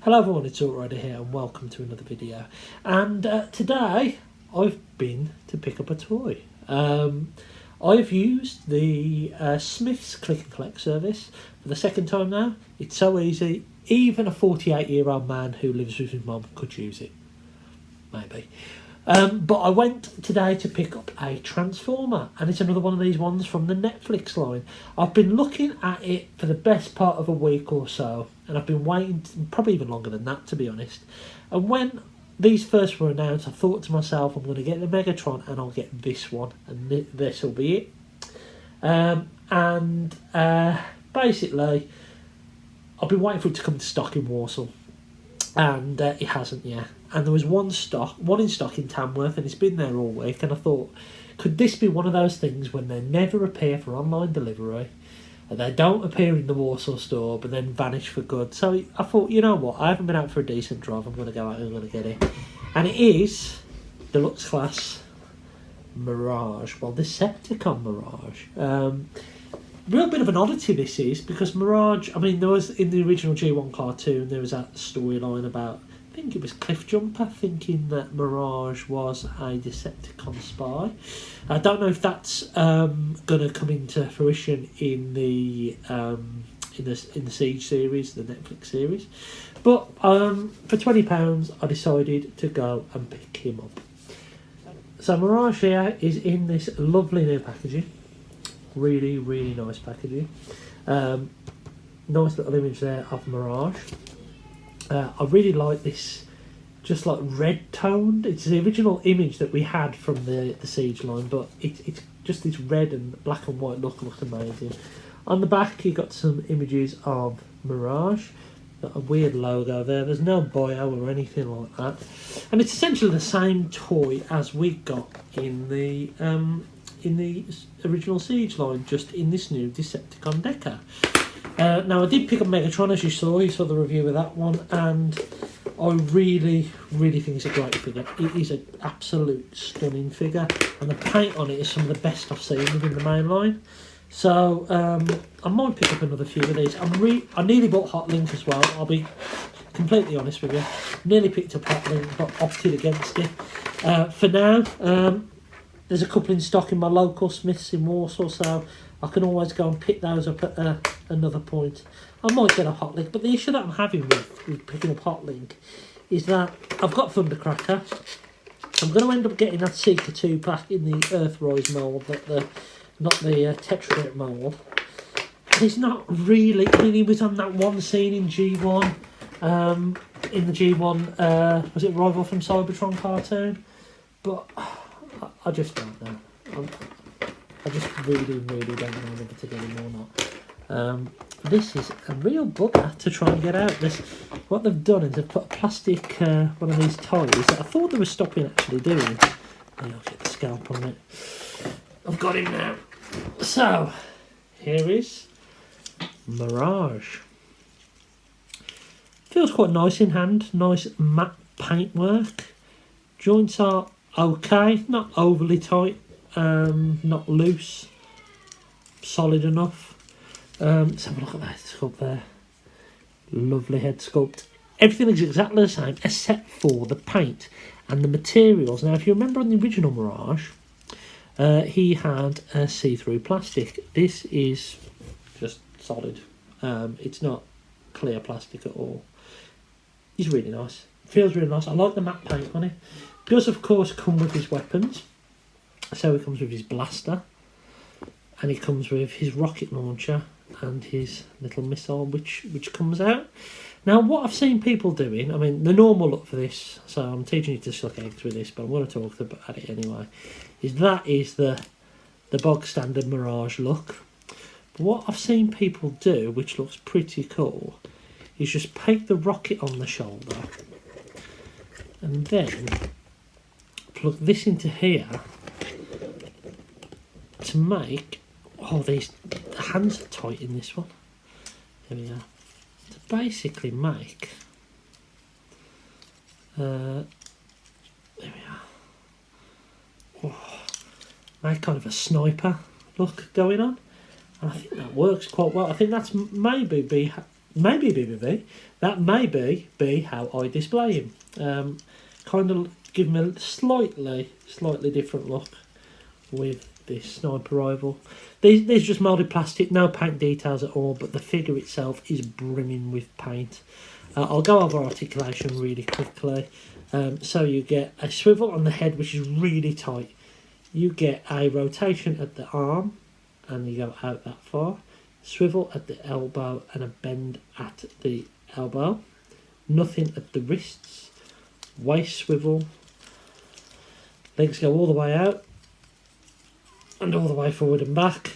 Hello everyone, it's Outrider here and welcome to another video. And today I've been to pick up a toy. I've used the Smith's Click and Collect service for the second time now. It's so easy, even a 48-year-old man who lives with his mum could use it. Maybe. But I went today to pick up a Transformer, and it's another one of these ones from the Netflix line. I've been looking at it for the best part of a week or so, and I've been waiting, probably even longer than that, to be honest. And when these first were announced, I thought to myself, I'm going to get the Megatron, and I'll get this one, and this will be it. Basically, I've been waiting for it to come to stock in Warsaw, and it hasn't yet. And there was one in stock in Tamworth, and it's been there all week. And I thought, could this be one of those things when they never appear for online delivery, and they don't appear in the Warsaw store, but then vanish for good? So I thought, you know what? I haven't been out for a decent drive. I'm going to go out and I'm going to get it. And it is Deluxe Class Mirage. Well, Decepticon Mirage. Real bit of an oddity this is, because Mirage, I mean, there was in the original G1 cartoon, there was that storyline about, I think it was Cliffjumper thinking that Mirage was a Decepticon spy. I don't know if that's going to come into fruition in the Siege series, the Netflix series. But for £20, I decided to go and pick him up. So Mirage here is in this lovely new packaging. Really, really nice packaging. Nice little image there of Mirage. I really like this, just like red toned. It's the original image that we had from the Siege line, but it's just this red and black and white look looks amazing. On the back, you got some images of Mirage. Got a weird logo there. There's no bio or anything like that, and it's essentially the same toy as we got in the original Siege line, just in this new Decepticon Deca. Now I did pick up Megatron, as you saw the review of that one, and I really, really think it's a great figure. It is an absolute stunning figure, and the paint on it is some of the best I've seen within the main line. So I might pick up another few of these. I nearly bought Hot Link as well, I'll be completely honest with you. Nearly picked up Hot Link, but opted against it. For now, there's a couple in stock in my local Smiths in Warsaw, so I can always go and pick those up at another point. I might get a Hot Link, but the issue that I'm having with picking up Hot Link is that I've got Thundercracker. I'm going to end up getting that Seeker 2 pack in the Earthrise mould, not the Tetra mould. He's not really, I mean, he was on that one scene in G1, in the G1, was it Rival from Cybertron cartoon? But I just don't know. I just really, really don't know whether to get him or not. This is a real bugger to try and get out. What they've done is they've put a plastic, one of these toys that I thought they were stopping actually doing. I'll get the scalp on it. I've got him now. So, here is Mirage. Feels quite nice in hand. Nice matte paintwork. Joints are okay, not overly tight, not loose, solid enough. Let's have a look at that sculpt there. Lovely head sculpt. Everything is exactly the same except for the paint and the materials. Now, if you remember on the original Mirage, he had a see-through plastic. This is just solid. It's not clear plastic at all. It's really nice. Feels really nice. I like the matte paint on it. Does of course come with his weapons. So he comes with his blaster, and he comes with his rocket launcher and his little missile which comes out. Now, what I've seen people doing, I mean, the normal look for this, so I'm teaching you to suck eggs with this, but I'm going to talk about it anyway, is the bog standard Mirage look. But what I've seen people do, which looks pretty cool, is just paint the rocket on the shoulder and then plug this into here to make, the hands are tight in this one, there we go, to basically make, there we are, make kind of a sniper look going on, and I think that works quite well. I think that's maybe maybe BBB. That may be how I display him. Kind of give him a slightly different look with this sniper rifle. These are just moulded plastic, no paint details at all, but the figure itself is brimming with paint. I'll go over articulation really quickly. So you get a swivel on the head, which is really tight. You get a rotation at the arm, and you go out that far. Swivel at the elbow and a bend at the elbow. Nothing at the wrists. Waist swivel. Legs go all the way out and all the way forward and back.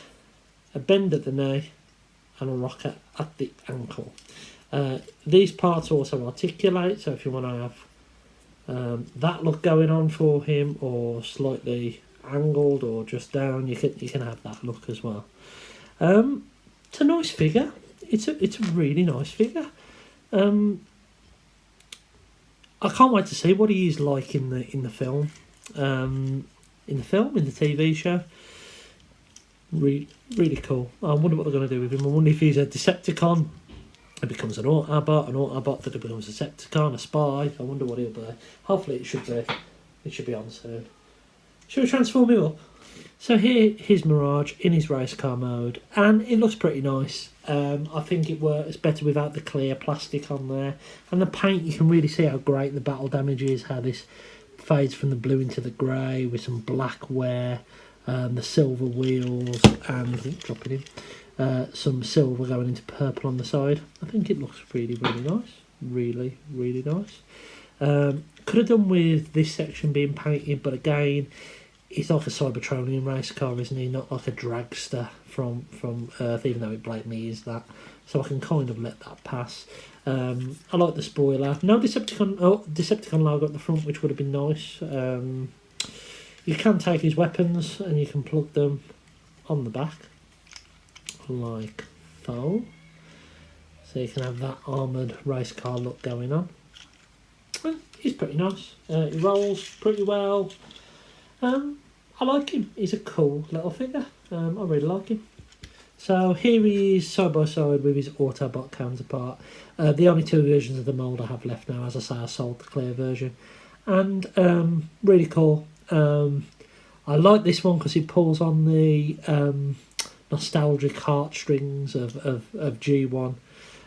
A bend at the knee and a rocker at the ankle. These parts also articulate, so if you want to have that look going on for him, or slightly angled or just down, you can have that look as well. It's a nice figure. It's a really nice figure. I can't wait to see what he is like in the film. In the TV show. Really cool. I wonder what they're going to do with him. I wonder if he's a Decepticon and becomes an Autobot that becomes a Decepticon, a spy. I wonder what he'll be. Hopefully it should be on soon. Should we transform him up? So here's Mirage in his race car mode, and it looks pretty nice. I think it works better without the clear plastic on there. And the paint, you can really see how great the battle damage is, how this fades from the blue into the grey with some black wear, the silver wheels, and dropping in, some silver going into purple on the side. I think it looks really nice. Really nice. Could have done with this section being painted, but again, he's like a Cybertronian race car, isn't he? Not like a dragster from Earth, even though it blatantly is that. So I can kind of let that pass. I like the spoiler. No Decepticon logo at the front, which would have been nice. You can take his weapons and you can plug them on the back, like so. So you can have that armoured race car look going on. He's pretty nice. He rolls pretty well. I like him. He's a cool little figure. I really like him. So here he is side by side with his Autobot counterpart. The only two versions of the mould I have left now. As I say, I sold the clear version. And really cool. I like this one because it pulls on the nostalgic heartstrings of G1.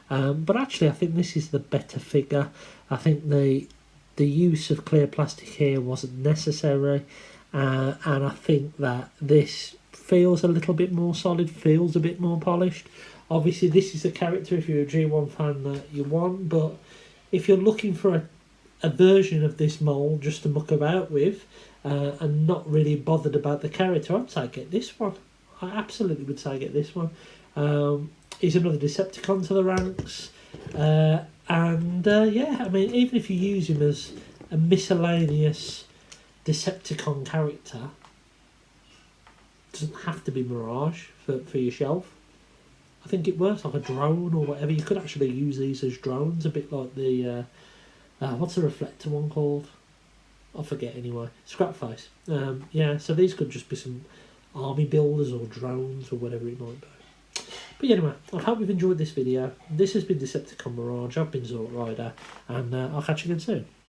But actually I think this is the better figure. I think the use of clear plastic here wasn't necessary. And I think that this feels a little bit more solid, feels a bit more polished. Obviously, this is a character, if you're a G1 fan, that you want, but if you're looking for a version of this mould just to muck about with, and not really bothered about the character, I'd say get this one. I absolutely would say get this one. He's another Decepticon to the ranks. Yeah, I mean, even if you use him as a miscellaneous Decepticon character, doesn't have to be Mirage for your shelf. I think it works like a drone or whatever. You could actually use these as drones, a bit like the what's the reflector one called? I forget anyway. Scrapface. Yeah, so these could just be some army builders or drones or whatever it might be. But yeah, anyway, I hope you've enjoyed this video. This has been Decepticon Mirage. I've been Zort Rider, and I'll catch you again soon.